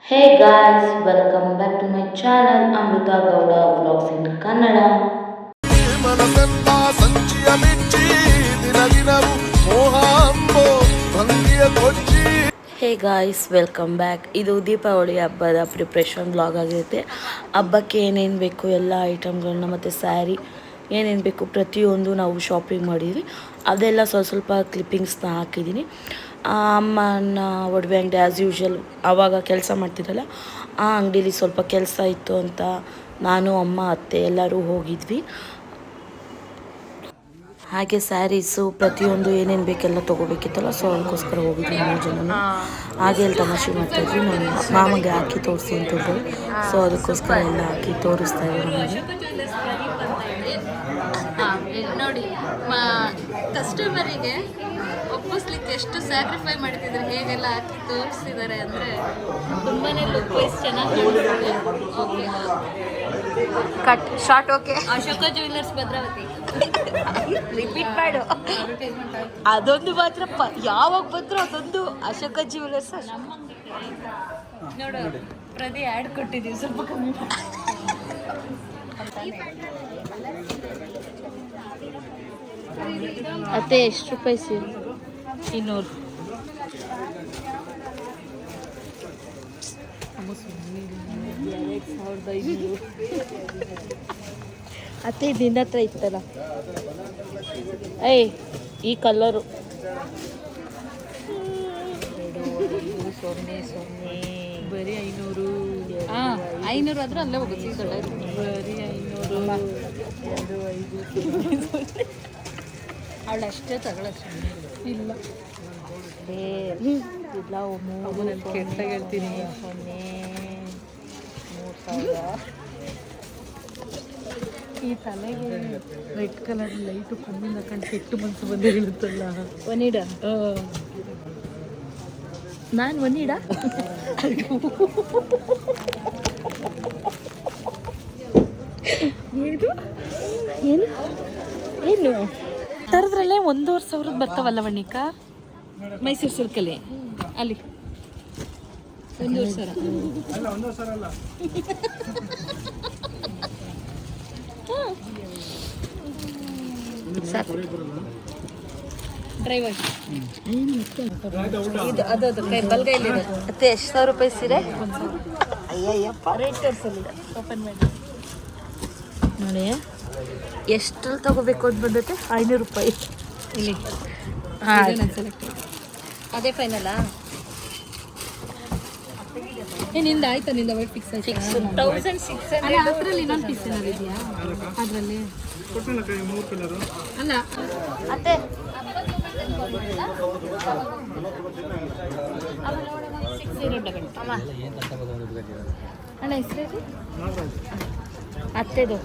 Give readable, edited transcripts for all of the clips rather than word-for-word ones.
Hey guys, welcome back to my channel Amrita Gowda Vlogs in Kannada. ಮನಸೆಲ್ಲ ಸಂಚಿಯ ಬಿಚ್ಚಿ ದಿನ ದಿನವೂ ಮೋಹ ಅಂಬೋ ಭಂಗಿಯ ಕೊಚ್ಚಿ. Hey guys welcome back. ಇದು ದೀಪಾವಳಿ ಹಬ್ಬದ ಪ್ರಿಪ್ರೇಷನ್ ವ್ಲಾಗ್ ಆಗಿರುತ್ತೆ. ಹಬ್ಬಕ್ಕೆ ಏನೇನು ಬೇಕು ಎಲ್ಲ ಐಟಮ್ಗಳನ್ನ ಮತ್ತು ಸ್ಯಾರಿ ಏನೇನು ಬೇಕು ಪ್ರತಿಯೊಂದು ನಾವು ಶಾಪಿಂಗ್ ಮಾಡಿದ್ವಿ. ಅದೆಲ್ಲ ಸ್ವಲ್ಪ ಕ್ಲಿಪ್ಪಿಂಗ್ಸ್ನ ಹಾಕಿದ್ದೀನಿ. ಅಮ್ಮನ ಒಡವೆ ಅಂಗಡಿ ಆ್ಯಸ್ ಯೂಶ್ವಲ್ ಆವಾಗ ಕೆಲಸ ಮಾಡ್ತಿರಲ್ಲ ಆ ಅಂಗಡೀಲಿ ಸ್ವಲ್ಪ ಕೆಲಸ ಇತ್ತು ಅಂತ ನಾನು ಅಮ್ಮ ಅತ್ತೆ ಎಲ್ಲರೂ ಹೋಗಿದ್ವಿ. ಹಾಗೆ ಸ್ಯಾರೀಸು ಪ್ರತಿಯೊಂದು ಏನೇನು ಬೇಕೆಲ್ಲ ತೊಗೋಬೇಕಿತ್ತಲ್ಲ, ಸೊ ಅದಕ್ಕೋಸ್ಕರ ಹೋಗಿದ್ವಿ 3 ಜನ. ಹಾಗೆ ಅಲ್ಲಿ ತಮಾಷೆ ಮಾಡ್ತಾಯಿದ್ವಿ. ನಮ್ಮ ಮಾಮಗೆ ಹಾಕಿ ತೋರಿಸಿ ಅಂತಿದ್ರು, ಸೊ ಅದಕ್ಕೋಸ್ಕರ ಎಲ್ಲ ಹಾಕಿ ತೋರಿಸ್ತಾ ಇದ್ರು ನಮಗೆ. ನೋಡಿ, ಕಸ್ಟಮರಿಗೆ ಒಪ್ಪಿಸ್ಲಿಕ್ಕೆ ಎಷ್ಟು ಸ್ಯಾಕ್ರಿಫೈ ಮಾಡ್ತಿದ್ದಾರೆ, ಹೇಗೆಲ್ಲ ಹಾಕಿ ತೋರಿಸಿದ್ದಾರೆ ಅಂದರೆ ತುಂಬಾನೇ ಲುಕ್ ವೈಸ್ ಚೆನ್ನಾಗಿ okay. Cut short okay. Ashoka jewellers Bhadravati repeat ಮಾಡು. ಅದೊಂದು ಮಾತ್ರ ಯಾವಾಗ ಬಂದ್ರು ಅದೊಂದು ಅಶೋಕ ಜ್ಯುವೆಲ್ಲರ್ಸ್. ನೋಡು ಪ್ರತಿ ಆ್ಯಡ್ ಕೊಟ್ಟಿದ್ದೀವಿ, ಸ್ವಲ್ಪ ಕಮ್ಮಿ ಅತ್ತೆ. ಎಷ್ಟು ರೂಪಾಯಿ ಸೀರೆ? 200. ಅತ್ತೆ ನಿನ್ನ ಹತ್ರ ಇತ್ತಲ್ಲ, ಏಯ್ ಈ ಕಲರು 0 ಬರೀ 500. 500 ಆದ್ರೆ ಅಲ್ಲೇ ಹೋಗುತ್ತೆ ಬರೀ 500. ಅವಳು ಅಷ್ಟೇ ತಗೊಳಕ್ಕೆ ಇಲ್ಲ. ಇಲ್ಲ ಕೆಟ್ಟಾಗಿ ಹೇಳ್ತೀನಿ. 3000. ಈ ತಲೆಗೆ ರೆಡ್ ಕಲರ್ ಲೈಟು ಕಮ್ಮಿ ಹಾಕೊಂಡು ಕೆಟ್ಟು ಮನಸ್ಸು ಬಂದು ಹೇಳುತ್ತಲ್ಲ. ಒನಿಡ ನಾನು ಒನಿಡ ಏನು ಏನು ತರದ್ರಲ್ಲೇ 1,500 ಬರ್ತಾವಲ್ಲ ವಣ್ಣಿಕ. ಮೈಸೂರು ಸಿಲ್ಕಲ್ಲಿ ಅಲ್ಲಿ 1,500. ಡ್ರೈವರ್ ಇದು ಅದು ಕೈ ಬಲ್ಗೈಲಿ ಮತ್ತೆ ಎಷ್ಟು 1,000 ರೂಪಾಯಿ ಸೀರೆ? ಅಯ್ಯಯ್ಯಪ್ಪ ರೇಟ್ ತೋರಿಸಲಿಲ್ಲ. ಓಪನ್ ಮಾಡಿ ನೋಡಿ ಎಷ್ಟರಲ್ಲಿ ತಗೋಬೇಕು ಅಂತ ಬಂದೈತೆ. 500 ರೂಪಾಯಿ ಇಲ್ಲಿ. ಅದೇ ಫೈನಲ್ಲಾ? ನಿಂದ ಆಯ್ತಾ? ನಿಂದ ವೈಟ್ ಫಿಕ್ಸ್ ಆಯ್ತು. 1600. ಅದರಲ್ಲಿ ಇನ್ನೊಂದು ಪೀಸ್ ಏನಾದ್ರು ಇದೆಯಾ ಅದರಲ್ಲಿ? ಅಲ್ಲ ಅತ್ತೆ ಅಣ್ಣ ಹೆಸರು ಅತ್ತೆದು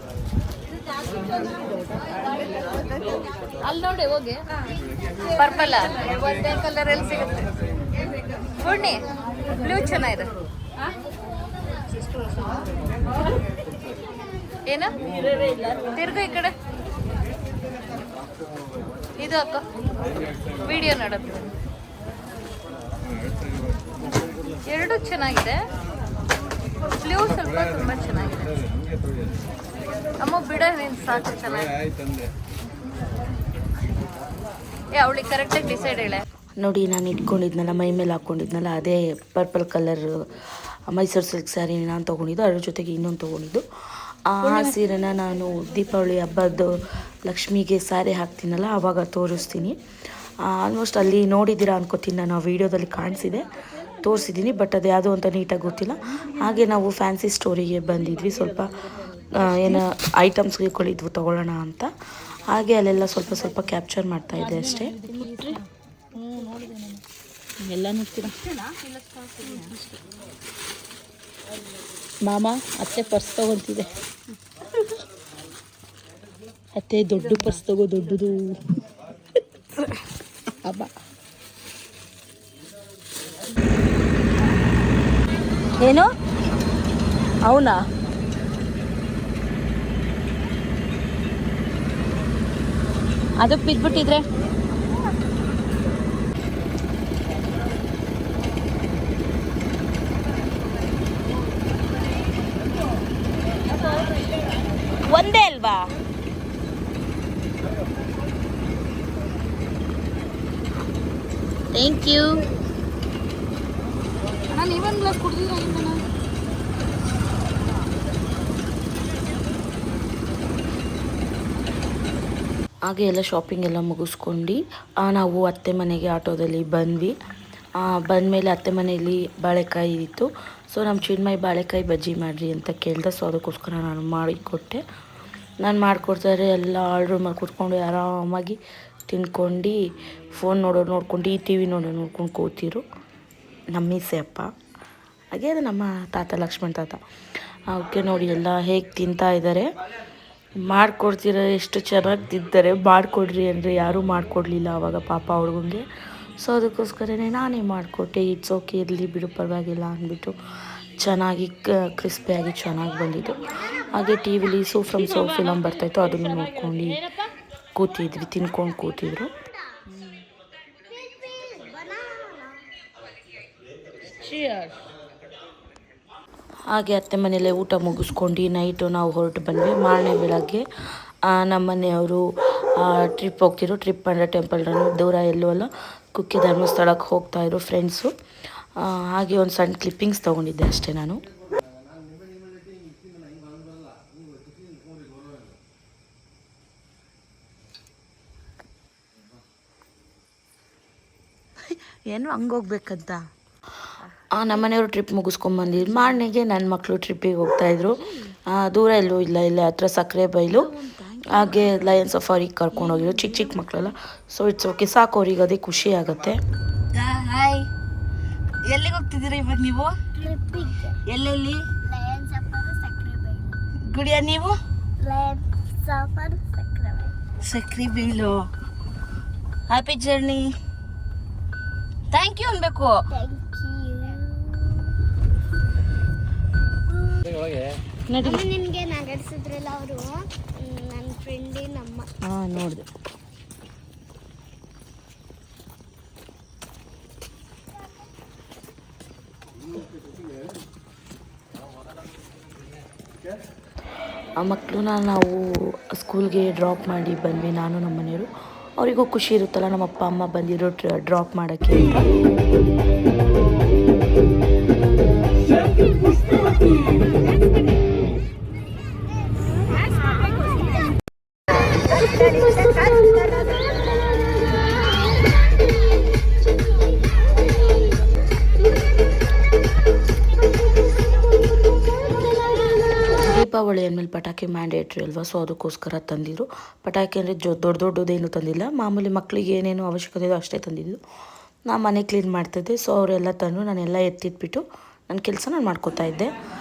ಅಲ್ಲಿ ನೋಡಿ ಹೋಗಿ. ಪರ್ಪಲ್ ಒಂದೇ ಕಲರ್ ಎಲ್ಲಿ ಸಿಗುತ್ತೆ? ಪೂರ್ಣಿ ಬ್ಲೂ ಚೆನ್ನಾಗಿದೆ. ಏನು ತಿರ್ಗ ಈ ಕಡೆ ಇದು ಅಕ್ಕ ವಿಡಿಯೋ ನೋಡುತ್ತೆ. ಎರಡು ಚೆನ್ನಾಗಿದೆ. ಬ್ಲೂ ಸ್ವಲ್ಪ ತುಂಬಾ ಚೆನ್ನಾಗಿದೆ. ಅಮ್ಮ ಬಿಡ ನೀನು ಸಾಕು. ಚೆನ್ನಾಗಿದೆ. ಅವಳಿಗೆ ಕರೆಕ್ಟಾಗಿ ಡಿಸೈಡ್ ಹೇಳೆ. ನೋಡಿ, ನಾನು ಇಟ್ಕೊಂಡಿದ್ನಲ್ಲ ಮೈ ಮೇಲೆ ಹಾಕ್ಕೊಂಡಿದ್ನಲ್ಲ ಅದೇ purple colour Mysuru silk sari ನಾನು ತೊಗೊಂಡಿದ್ದು. ಅದ್ರ ಜೊತೆಗೆ ಇನ್ನೊಂದು ತೊಗೊಂಡಿದ್ದು. ಆ ಸೀರೆನ ನಾನು ದೀಪಾವಳಿ ಹಬ್ಬದ್ದು ಲಕ್ಷ್ಮಿಗೆ ಸ್ಯಾರಿ ಹಾಕ್ತೀನಲ್ಲ ಆವಾಗ ತೋರಿಸ್ತೀನಿ. ಆಲ್ಮೋಸ್ಟ್ ಅಲ್ಲಿ ನೋಡಿದ್ದೀರಾ ಅನ್ಕೋತೀನಿ, ನಾನು ಆ ವೀಡಿಯೋದಲ್ಲಿ ಕಾಣಿಸಿದೆ, ತೋರಿಸಿದ್ದೀನಿ. ಬಟ್ ಅದು ಯಾವುದೋ ಅಂತ ನೀಟಾಗಿ ಗೊತ್ತಿಲ್ಲ. ಹಾಗೆ ನಾವು ಫ್ಯಾನ್ಸಿ ಸ್ಟೋರಿಗೆ ಬಂದಿದ್ವಿ, ಸ್ವಲ್ಪ ಏನೋ ಐಟಮ್ಸ್ಗಳಿದ್ವು ತೊಗೊಳ್ಳೋಣ ಅಂತ. ಹಾಗೆ ಅಲ್ಲೆಲ್ಲ ಸ್ವಲ್ಪ ಕ್ಯಾಪ್ಚರ್ ಮಾಡ್ತಾಯಿದ್ದೆ ಅಷ್ಟೇ. ಎಲ್ಲ ನೋಡ್ತೀರಾ ಮಾಮ ಅತ್ತೆ ಪರ್ಸ್ ತಗೊತಿದೆ. ಅತ್ತೆ ದೊಡ್ಡ ಪರ್ಸ್ ತಗೋ, ದೊಡ್ಡದು. ಹಬ್ಬ ಏನು ಅವನಾ? ಅದಕ್ಕೆ ಬಿದ್ಬಿಟ್ಟಿದ್ರೆ ಥ್ಯಾಂಕ್ ಯು. ನಾನು ಇವನ್ ಗ್ಲಾಸ್ ಕುಡ್ದಿಲ್ಲ. ಹಾಗೆ ಎಲ್ಲ ಶಾಪಿಂಗ್ ಎಲ್ಲ ಮುಗಿಸ್ಕೊಂಡು ನಾವು ಅತ್ತೆ ಮನೆಗೆ ಆಟೋದಲ್ಲಿ ಬಂದ್ವಿ. ಬಂದಮೇಲೆ ಅತ್ತೆ ಮನೆಯಲ್ಲಿ ಬಾಳೆಕಾಯಿ ಇತ್ತು. ಸೊ ನಮ್ಮ ಚಿನ್ಮಯ್ ಬಾಳೆಕಾಯಿ ಬಜ್ಜಿ ಮಾಡಿರಿ ಅಂತ ಕೇಳಿದೆ. ಸೊ ಅದಕ್ಕೋಸ್ಕರ ನಾನು ಮಾಡಿಕೊಟ್ಟೆ. ನಾನು ಮಾಡಿಕೊಡ್ತಾರೆ ಎಲ್ಲ ಆರ್ಡ್ರ್ ಮಾಡಿ ಕೂತ್ಕೊಂಡು ಆರಾಮಾಗಿ ತಿನ್ಕೊಂಡು ಫೋನ್ ನೋಡ್ಕೊಂಡು ಟಿ ವಿ ನೋಡ್ಕೊಂಡು ಕೂತಿರು ನಮ್ಮ ಮೀಸೆ ಅಪ್ಪ. ಹಾಗೆ ಅದು ನಮ್ಮ ತಾತ ಲಕ್ಷ್ಮಣ್ ತಾತ. ಅವಕ್ಕೆ ನೋಡಿ ಎಲ್ಲ ಹೇಗೆ ತಿಂತಾ ಇದ್ದಾರೆ. ಮಾಡಿಕೊಡ್ತೀರ ಎಷ್ಟು ಚೆನ್ನಾಗಿ ತಿಂತಾರೆ. ಮಾಡಿಕೊಡ್ರಿ ಅಂದರೆ ಯಾರೂ ಮಾಡಿಕೊಡ್ಲಿಲ್ಲ ಆವಾಗ ಪಾಪ ಹುಡುಗಂಗೆ. ಸೊ ಅದಕ್ಕೋಸ್ಕರನೇ ನಾನೇ ಮಾಡಿಕೊಟ್ಟೆ. ಇಟ್ಸ್ ಓಕೆ ಇರಲಿ ಬಿಡು ಪರವಾಗಿಲ್ಲ ಅಂದ್ಬಿಟ್ಟು ಚೆನ್ನಾಗಿ ಕ್ರಿಸ್ಪಿಯಾಗಿ ಚೆನ್ನಾಗಿ ಬಂದಿದ್ದು. ಹಾಗೆ ಟಿ ವಿಲಿ ಸೂ ಫ್ರಮ್ ಸೋ ಫಿಲಮ್ ಬರ್ತಾಯಿತ್ತು, ಅದನ್ನು ನೋಡ್ಕೊಂಡು ಕೂತಿದ್ವಿ, ತಿನ್ಕೊಂಡು ಕೂತಿದ್ರು. ಹಾಗೆ ಅತ್ತೆ ಮನೆಯಲ್ಲೇ ಊಟ ಮುಗಿಸ್ಕೊಂಡು ನೈಟು ನಾವು ಹೊರಟು ಬಂದ್ವಿ. ಮಾರನೇ ಬೆಳಗ್ಗೆ ನಮ್ಮ ಮನೆಯವರು ಟ್ರಿಪ್ ಹೋಗ್ತಿರು. ಟ್ರಿಪ್ ಅಂದರೆ ಟೆಂಪಲ್ ರನ್ನು, ದೂರ ಎಲ್ಲೂ ಅಲ್ಲ, ಕುಕ್ಕೆ ಧರ್ಮಸ್ಥಳಕ್ಕೆ ಹೋಗ್ತಾಯಿದ್ರು ಫ್ರೆಂಡ್ಸು. ಹಾಗೆ ಒಂದು ಸಣ್ಣ ಕ್ಲಿಪ್ಪಿಂಗ್ಸ್ ತೊಗೊಂಡಿದ್ದೆ ಅಷ್ಟೇ ನಾನು. ಏನು ಹಂಗೋಗ್ಬೇಕಂತ ನಮ್ಮ ಮನೆಯವರು ಟ್ರಿಪ್ ಮುಗಿಸ್ಕೊಂಬಂದಿದ್ರು. ಮಾರನೆಗೆ ನನ್ನ ಮಕ್ಕಳು ಟ್ರಿಪ್ಪಿಗೆ ಹೋಗ್ತಾಯಿದ್ರು. ದೂರ ಎಲ್ಲೂ ಇಲ್ಲ, ಇಲ್ಲೇ ಹತ್ರ ಸಕ್ಕರೆ ಬೈಲು. ಹಾಗೆ ಲಯನ್ ಸಫಾರಿಗೆ ಕರ್ಕೊಂಡೋಗಿದ್ರು. ಚಿಕ್ಕ ಚಿಕ್ಕ ಮಕ್ಕಳೆಲ್ಲ. ಸೊ ಇಟ್ಸ್ ಓಕೆ, ಸಾಕು ಅವ್ರಿಗೆ ಅದೇ ಖುಷಿ ಆಗುತ್ತೆ. ಹಾಯ್, ಎಲ್ಲಿಗೆ ಹೋಗ್ತಿದ್ದೀರಾ ಇವಾಗ ನೀವು? ಎಲ್ಲೆಲ್ಲಿ? ಗುಡಿಯ ನೀವು? ಸಕ್ರಿ ಬೀಳು. Happy journey. ಥ್ಯಾಂಕ್ ಯು ಅನ್ಬೇಕು. ನಿನ್ಗೆ ನಗರ್ಸಿದ್ರಲ್ಲ ಅವರು, ನನ್ನ ಫ್ರೆಂಡಿ ನಮ್ಮ. ನೋಡಿದೆ. ಆ ಮಕ್ಕಳನ್ನ ನಾವು ಸ್ಕೂಲ್ಗೆ ಡ್ರಾಪ್ ಮಾಡಿ ಬಂದ್ವಿ, ನಾನು ನಮ್ಮ ಮನೆಯವರು. ಅವರಿಗೂ ಖುಷಿ ಇರುತ್ತಲ್ಲ ನಮ್ಮ ಅಪ್ಪ ಅಮ್ಮ ಬಂದಿರೋ ಡ್ರಾಪ್ ಮಾಡೋಕ್ಕೆ ಅಂತ. ದೀಪಾವಳಿ ಅಂದಮೇಲೆ ಪಟಾಕಿ ಮ್ಯಾಂಡೇಟ್ರಿ ಅಲ್ವಾ. ಸೊ ಅದಕ್ಕೋಸ್ಕರ ತಂದಿದ್ರು. ಪಟಾಕಿ ಅಂದರೆ ದೊಡ್ಡದೇನು ತಂದಿಲ್ಲ, ಮಾಮೂಲಿ ಮಕ್ಕಳಿಗೆ ಏನೇನು ಅವಶ್ಯಕತೆ ಇದೋ ಅಷ್ಟೇ ತಂದಿದ್ದು. ನಾನು ಮನೆ ಕ್ಲೀನ್ ಮಾಡ್ತಿದ್ದೆ. ಸೊ ಅವರೆಲ್ಲ ತಂದು ನಾನೆಲ್ಲ ಎತ್ತಿಟ್ಬಿಟ್ಟು ನನ್ನ ಕೆಲಸ ನಾನು ಮಾಡ್ಕೋತಾ ಇದ್ದೆ.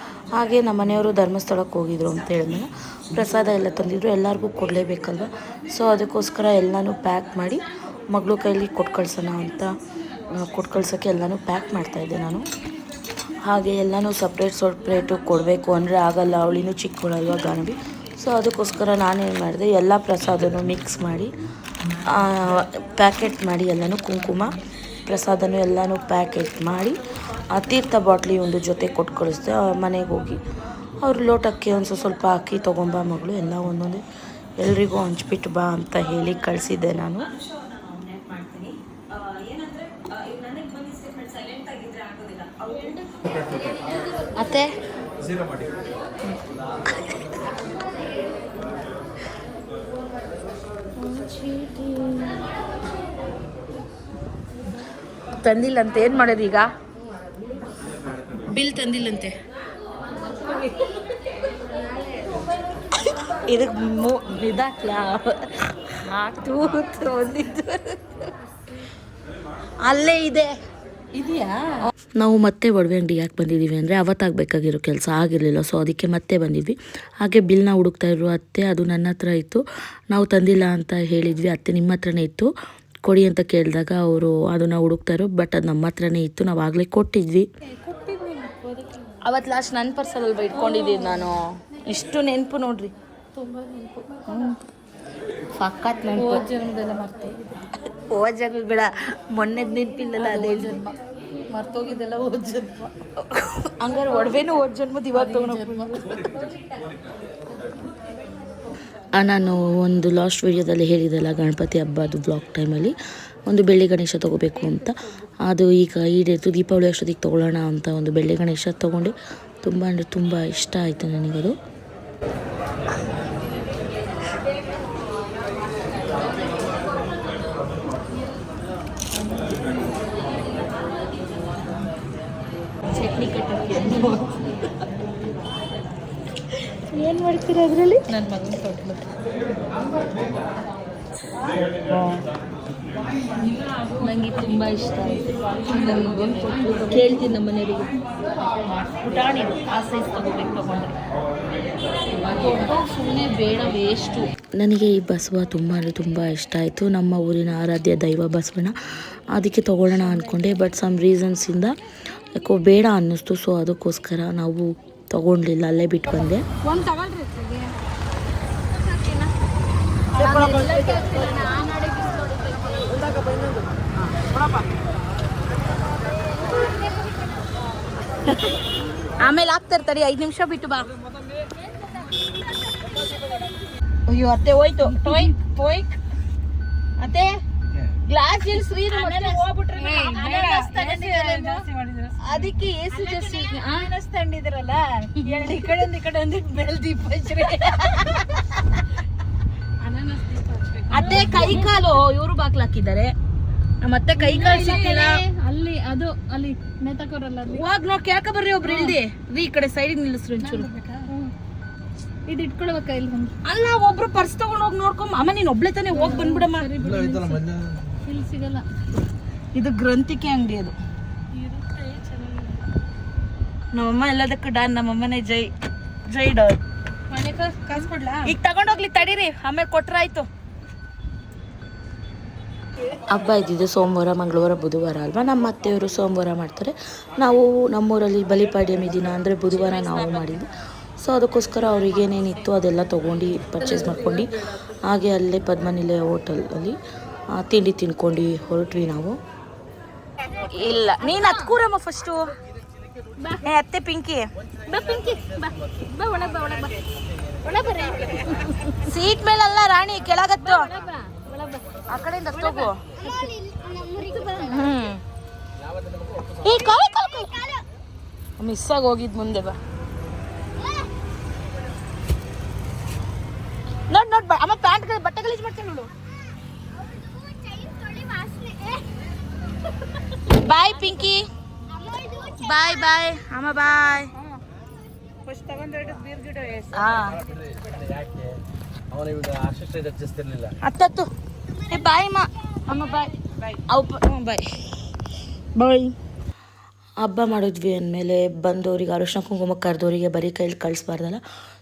ಹಾಗೆ ನಮ್ಮ ಮನೆಯವರು ಧರ್ಮಸ್ಥಳಕ್ಕೆ ಹೋಗಿದ್ರು ಅಂತ ಹೇಳಿದ್ಮೇಲೆ ಪ್ರಸಾದ ಎಲ್ಲ ತಂದಿದ್ರು, ಎಲ್ಲರಿಗೂ ಕೊಡಲೇಬೇಕಲ್ವ. ಸೊ ಅದಕ್ಕೋಸ್ಕರ ಎಲ್ಲನೂ ಪ್ಯಾಕ್ ಮಾಡಿ ಮಗಳು ಕೈಲಿ ಕೊಟ್ಟು ಕಳ್ಸೋಕ್ಕೆ ಎಲ್ಲನೂ ಪ್ಯಾಕ್ ಮಾಡ್ತಾಯಿದ್ದೆ ನಾನು. ಹಾಗೆ ಎಲ್ಲನೂ ಸಪ್ರೇಟು ಕೊಡಬೇಕು ಅಂದರೆ ಆಗಲ್ಲ, ಅವಳಿನೂ ಚಿಕ್ಕವಳಲ್ವ ಗಾನವಿ. ಸೊ ಅದಕ್ಕೋಸ್ಕರ ನಾನೇನು ಮಾಡಿದೆ, ಎಲ್ಲ ಪ್ರಸಾದನೂ ಮಿಕ್ಸ್ ಮಾಡಿ ಪ್ಯಾಕೆಟ್ ಮಾಡಿ ಎಲ್ಲನೂ ಕುಂಕುಮ ಪ್ರಸಾದನೂ ಎಲ್ಲನೂ ಪ್ಯಾಕೆಟ್ ಮಾಡಿ ತೀರ್ಥ ಬಾಟ್ಲಿ ಒಂದು ಜೊತೆ ಕೊಟ್ಟು ಕಳಿಸ್ದೆ. ಮನೆಗೆ ಹೋಗಿ ಅವ್ರ ಲೋಟಕ್ಕೆ ಒಂದು ಸ್ವಲ್ಪ ಅಕ್ಕಿ ತೊಗೊಂಬ ಮಗಳು, ಎಲ್ಲ ಒಂದೊಂದೇ ಎಲ್ರಿಗೂ ಹಂಚ್ಬಿಟ್ಟು ಬಾ ಅಂತ ಹೇಳಿ ಕಳಿಸಿದ್ದೆ ನಾನು. ಅತ್ತೆ ತಂದಿಲ್ಲಂತೆ, ಏನು ಮಾಡೋದು ಈಗ? ಬಿಲ್ ತಂದಿಲ್ಲಂತೆ. ಇದಕ್ಕೆ ಇದಾಕ್ಲಾ ಒಂದಿದ್ದು ಅಲ್ಲೇ ಇದೆ, ಇದೆಯಾ? ನಾವು ಮತ್ತೆ ಒಡವೆ ಅಂಗಡಿ ಯಾಕೆ ಬಂದಿದ್ದೀವಿ ಅಂದರೆ ಅವತ್ತಾಗಬೇಕಾಗಿರೋ ಕೆಲಸ ಆಗಿರಲಿಲ್ಲ. ಸೊ ಅದಕ್ಕೆ ಮತ್ತೆ ಬಂದಿದ್ವಿ. ಹಾಗೆ ಬಿಲ್ನ ಹುಡುಕ್ತಾಯಿದ್ರು ಅತ್ತೆ, ಅದು ನನ್ನ ಹತ್ರ ಇತ್ತು. ನಾವು ತಂದಿಲ್ಲ ಅಂತ ಹೇಳಿದ್ವಿ, ಅತ್ತೆ ನಿಮ್ಮ ಹತ್ರನೇ ಇತ್ತು ಕೊಡಿ ಅಂತ ಕೇಳಿದಾಗ ಅವರು ಅದನ್ನು ಹುಡುಕ್ತಾಯಿದ್ರು. ಬಟ್ ಅದು ನಮ್ಮ ಹತ್ರನೇ ಇತ್ತು, ನಾವು ಆಗಲೇ ಕೊಟ್ಟಿದ್ವಿ. ಅವತ್ತು ಲಾಸ್ಟ್ ನನ್ನ ಪರ್ಸಲ್ಲಿ ಇಟ್ಕೊಂಡಿದ್ದೀನಿ ನಾನು. ಇಷ್ಟು ನೆನಪು ನೋಡ್ರಿ, ತುಂಬ ನೆನಪು, ಸಖತ್ ನೆನಪು. ಜನ್ಮದೆಲ್ಲ ಹೋದ ಜನ್ಮ ಬೇಡ, ಮೊನ್ನೆದು ನೆನಪಿಲ್ಲಲ್ಲ, ಅದೇ ಜನ್ಮ ಮರ್ತೋಗಿದ್ದೆಲ್ಲ ಹೋದ ಜನ್ಮ. ಹಂಗಾರೆ ಒಡವೆನೂ ಹೋದ ಜನ್ಮದ ಇವಾಗ ತೊಗೊಂಡು ನಾನು ಒಂದು ಲಾಸ್ಟ್ ವೀಡಿಯೋದಲ್ಲಿ ಹೇಳಿದ್ದೆಲ್ಲ ಗಣಪತಿ ಹಬ್ಬದ ಬ್ಲಾಗ್ ಟೈಮಲ್ಲಿ ಒಂದು ಬೆಳ್ಳಿ ಗಣೇಶ ತೊಗೋಬೇಕು ಅಂತ. ಅದು ಈಗ ಈಡೇರಿತು. ದೀಪಾವಳಿ ಅಷ್ಟೊತ್ತಿಗೆ ತೊಗೊಳ್ಳೋಣ ಅಂತ ಒಂದು ಬೆಳ್ಳಿ ಗಣೇಶ ತೊಗೊಂಡು ತುಂಬ ಅಂದರೆ ತುಂಬ ಇಷ್ಟ ಆಯಿತು ನನಗದು. ಚಟ್ನಿ ಕಟ್ಟಕ್ಕೆ ಏನು ಮಾಡ್ತೀರಾ ಅದರಲ್ಲಿ? ನನ್ನ ಮಗನ ತೊಟ್ಲು ನನಗೆ ತುಂಬ ಇಷ್ಟ ಆಯಿತು. ನನ್ನ ಮಗನ ತೊಟ್ಲು ಕೇಳ್ತೀನಿ ನಮ್ಮ ಮನೆಯವರಿಗೆ, ಪುಟಾಣಿ ಆ ಸೈಜ್ ತೊಗೊಂಡ್ರೆ ಸುಮ್ಮನೆ ಬೇಡ, ವೇಸ್ಟು. ನನಗೆ ಈ ಬಸವ ತುಂಬ ಅಂದರೆ ತುಂಬ ಇಷ್ಟ ಆಯಿತು. ನಮ್ಮ ಊರಿನ ಆರಾಧ್ಯ ದೈವ ಬಸವಣ್ಣ, ಅದಕ್ಕೆ ತೊಗೊಳ್ಳೋಣ ಅಂದ್ಕೊಂಡೆ. ಬಟ್ ಸಮ್ ರೀಸನ್ಸಿಂದ ಯಾಕೋ ಬೇಡ ಅನ್ನಿಸ್ತು. ಸೊ ಅದಕ್ಕೋಸ್ಕರ ನಾವು ತೊಗೊಂಡ್ಲಿಲ್ಲ, ಅಲ್ಲೇ ಬಿಟ್ಟು ಬಂದೆ. ಆಮೇಲೆ ಆಗ್ತಿರ್ತಾರೆ, 5 ನಿಮಿಷ ಬಿಟ್ಟು ಬಾ. ಅಯ್ಯೋ ಅತ್ತೆ ಹೋಯ್ತು. ಟೋಯ್ಕ್ ಅತ್ತೆ ಗ್ಲಾಸ್ ಇಲ್ಲಿ ಶ್ರೀರು ಹೋಗ್ಬಿಟ್ರೆ ಅದಕ್ಕೆ ಏಸು ಜಾಸ್ತಿ ಆನಸ್ ತಂಡಿದ್ರಲ್ಲ, ಈ ಕಡೆ ಈ ಕಡೆ ಅಂದಿಟ್ಟು ಬೆಲ್ ದೀಪ ಅತ್ತೆ ಕೈ ಕಾಲು ಇವರು ಬಾಕ್ಲಾಕಿದ್ದಾರೆ. ಮತ್ತೆ ಕೈ ಕಾಲು ಸಿಕ್ಕಿಲ್ಲ ಅಲ್ಲಿ, ಅದು ಅಲ್ಲಿ ನೇತಾಕೋರಲ್ಲ, ಹೋಗ್ ನೋಡಿ ಕೇಳ್ಕ ಬರ್ರಿ. ಒಬ್ರು ಇಲ್ದಿ ಈ ಕಡೆ ಸೈಡ್ ನಿಲ್ಲಿಸ್ರಿ ಒಂಚೂರು. ಇದು ಇಟ್ಕೊಳ್ಬೇಕ ಇಲ್ಲಿ ಅಲ್ಲ, ಒಬ್ರು ಪರ್ಸ್ ತಗೊಂಡ್ ಹೋಗಿ ನೋಡ್ಕೊಂಡ್ ಅಮ್ಮ ನೀನ್ ಒಬ್ಳೆ ತಾನೆ ಹೋಗಿ ಬಂದ್ಬಿಡಮ್ಮ. ಇಲ್ಲಿ ಸಿಗಲ್ಲ. ಇದು ಗ್ರಂಥಿಕೆ ಅಂಗಡಿ, ಅದು ನಮ್ಮಮ್ಮ ಎಲ್ಲದಕ್ಕೂ ಡಾನ್. ನಮ್ಮಮ್ಮನೆ ಜೈ ಜೈ ಡಾನ್. ಕಾಸು ಕೊಡ್ಲಾ? ಈಗ ತಗೊಂಡೋಗ್ಲಿ ತಡೀರಿ, ಆಮೇಲೆ ಕೊಟ್ರಾಯ್ತು. ಹಬ್ಬ ಇದ್ದಿದ್ದು ಸೋಮವಾರ, ಮಂಗಳವಾರ, ಬುಧವಾರ ಅಲ್ವಾ. ನಮ್ಮ ಅತ್ತೆಯವರು ಸೋಮವಾರ ಮಾಡ್ತಾರೆ. ನಾವು ನಮ್ಮೂರಲ್ಲಿ ಬಲಿಪಾಡ್ಯಮಿ ದಿನ ಅಂದರೆ ಬುಧವಾರ ನಾವು ಮಾಡಿದ್ವಿ. ಸೊ ಅದಕ್ಕೋಸ್ಕರ ಅವ್ರಿಗೆ ಏನೇನಿತ್ತು ಅದೆಲ್ಲ ತೊಗೊಂಡು ಪರ್ಚೇಸ್ ಮಾಡ್ಕೊಂಡು ಹಾಗೆ ಅಲ್ಲೇ ಪದ್ಮನಿಲಯ ಹೋಟೆಲಲ್ಲಿ ತಿಂಡಿ ತಿನ್ಕೊಂಡು ಹೊರಟ್ವಿ ನಾವು. ಇಲ್ಲ ನೀನು ಹತ್ಕೂರಮ್ಮ ಫಸ್ಟು. ಅತ್ತೆ ಪಿಂಕಿ ಸೀಟ್ ಮೇಲಲ್ಲ ರಾಣಿ, ಕೆಳಗತ್ತು ಆ ಕಡೆಯಿಂದ ಹೋಗು. ಮಿಸ್ ಆಗಿ ಹೋಗಿದ್ ಮುಂದೆ ಬಾ. ನೋಡ್ ಅಮ್ಮ ಪ್ಯಾಂಟ್ ಬಟ್ಟೆ ಗಲೀಜ್ ಮಾಡ್ತೀನಿ ನೋಡು. ಬಾಯ್ ಪಿಂಕಿ, ಬಾಯ್ ಬಾಯ್ ಅಮ್ಮ, ಬಾಯ್. ಹತ್ತು ಬಾಯ್ ಅಮ್ಮ, ಬಾಯ್ ಬಾಯ್ ಬಾಯ್. ಹಬ್ಬ ಮಾಡಿದ್ವಿ ಅಂದಮೇಲೆ ಬಂದವರಿಗೆ ಅರಿಶಿನ ಕುಂಕುಮ ಕರೆದವರಿಗೆ ಬರೀ ಕೈಲಿ ಕಳಿಸ್ಬಾರ್ದಲ್ಲ.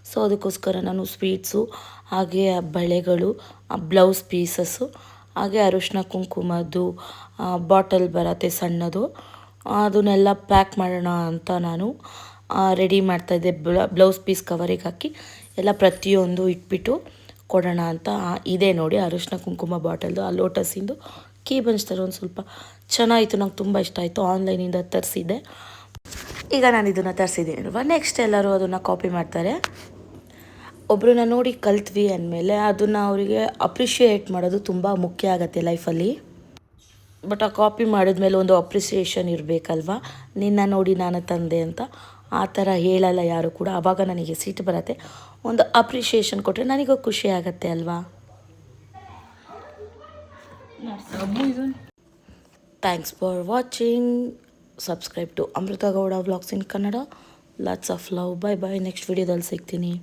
ಸೊ ಅದಕ್ಕೋಸ್ಕರ ನಾನು ಸ್ವೀಟ್ಸು ಹಾಗೆ ಬಳೆಗಳು, ಬ್ಲೌಸ್ ಪೀಸಸ್ಸು ಹಾಗೆ ಅರಿಶಿನ ಕುಂಕುಮದ್ದು ಬಾಟಲ್ ಬರತ್ತೆ ಸಣ್ಣದು, ಅದನ್ನೆಲ್ಲ ಪ್ಯಾಕ್ ಮಾಡೋಣ ಅಂತ ನಾನು ರೆಡಿ ಮಾಡ್ತಾಯಿದ್ದೆ. ಬ್ಲೌಸ್ ಪೀಸ್ ಕವರಿಗೆ ಹಾಕಿ ಎಲ್ಲ ಪ್ರತಿಯೊಂದು ಇಟ್ಬಿಟ್ಟು ಕೊಡೋಣ ಅಂತ. ಇದೆ ನೋಡಿ ಅರಿಶಿನ ಕುಂಕುಮ ಬಾಟಲ್ದು, ಆ ಲೋಟಸಿಂದು ಕೀ ಬಂಚ್ತಾರೆ. ಒಂದು ಸ್ವಲ್ಪ ಚೆನ್ನಾಗಿತ್ತು, ನಂಗೆ ತುಂಬ ಇಷ್ಟ ಆಯಿತು. ಆನ್ಲೈನಿಂದ ತರಿಸಿದ್ದೆ. ಈಗ ನಾನು ಇದನ್ನು ತರಿಸಿದ್ದೀನಿ ಅಲ್ವಾ, ನೆಕ್ಸ್ಟ್ ಎಲ್ಲರೂ ಅದನ್ನು ಕಾಪಿ ಮಾಡ್ತಾರೆ. ಒಬ್ಬರನ್ನ ನೋಡಿ ಕಲ್ತ್ವಿ ಅಂದಮೇಲೆ ಅದನ್ನು ಅವರಿಗೆ ಅಪ್ರಿಷಿಯೇಟ್ ಮಾಡೋದು ತುಂಬ ಮುಖ್ಯ ಆಗುತ್ತೆ ಲೈಫಲ್ಲಿ. ಬಟ್ ಆ ಕಾಪಿ ಮಾಡಿದ್ಮೇಲೆ ಒಂದು ಅಪ್ರಿಸಿಯೇಷನ್ ಇರಬೇಕಲ್ವ, ನಿನ್ನ ನೋಡಿ ನಾನು ತಂದೆ ಅಂತ. ಆ ಥರ ಹೇಳಲ್ಲ ಯಾರು ಕೂಡ. ಆವಾಗ ನನಗೆ ಸಿಟ್ಟು ಬರುತ್ತೆ. ಒಂದು ಅಪ್ರಿಷಿಯೇಷನ್ ಕೊಟ್ಟರೆ ನನಗೂ ಖುಷಿ ಆಗುತ್ತೆ ಅಲ್ವಾ. Thanks for watching. Subscribe to Amrutha Gowda vlogs in Kannada. Lots of love. Bye bye. Next ವಿಡಿಯೋದಲ್ಲಿ ಸಿಗ್ತೀನಿ.